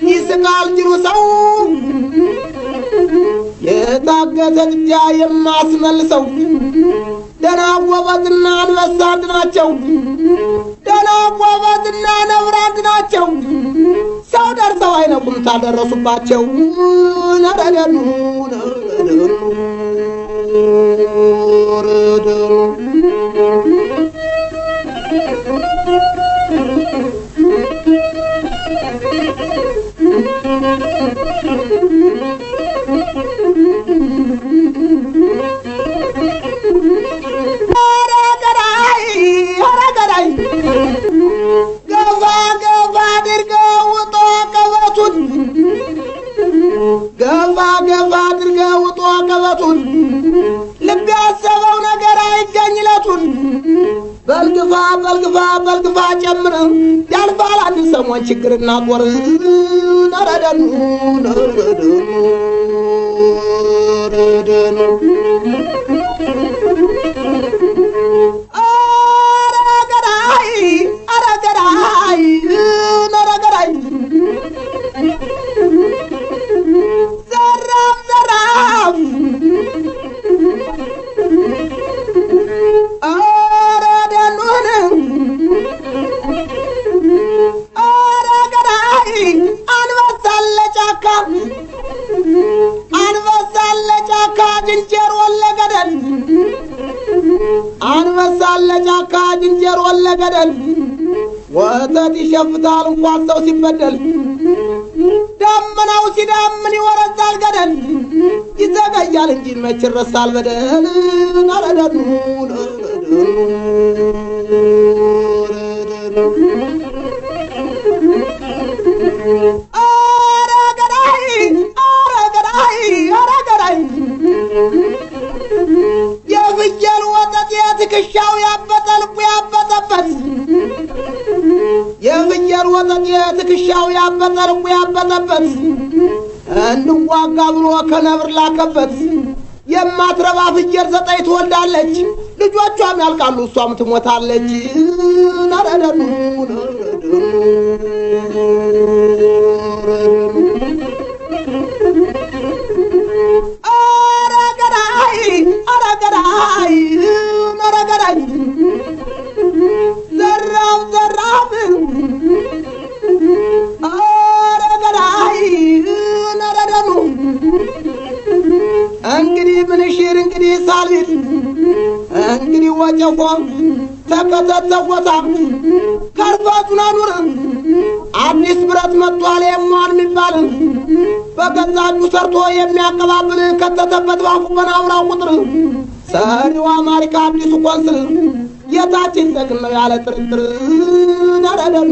ይስቃል ጅሩ ሰው የታገተ ጥጃ የማስመልሰው ደና ጎበዝና አንበሳ አንድ ናቸው ደና ጎበዝና ነብር አንድ ናቸው ሰው ደርሰው አይነቁም ታደረሱባቸው ነረደኑ ገባ አድርገው ውጦ ቀበቱን ልብ ያሰበው ነገር አይገኝለቱን በልግፋ ጨምር ያልፋል አንድ ሰሞን ችግርና ጦር ነረደኑ ዝንጀሮ ለገደል ወተት ይሸፍታል እንኳን ሰው ሲበደል ደመናው ሲዳምን ይወረዳል ገደል ይዘገያል እንጂ መች ይረሳል በደል ነረደኑ የፍየል ወተት የትከሻው ያበጠልቁ ያበጠበት የፍየል ወተት የትከሻው ያበጠልቁ ያበጠበት እንዋጋ ብሎ ከነብር ላከበት የማትረባ ፍየል ዘጠኝ ትወልዳለች ልጆቿም ያልቃሉ እሷም ትሞታለች ነረደኑ እንግዲህ ምንሽር እንግዲህ ሳልል እንግዲህ ወጨፎ ተከተተወታ ከርፋቱን አኑር አዲስ ብረት መጥቷል የሟን የሚባል በገዛጁ ሰርቶ የሚያቀባብል ከተተበት ባፉ በናውራው ቁጥር ሰሪው አማሪካ አዲሱ ቆንስል የታችን ደግመው ያለ ጥርጥር ነረደኑ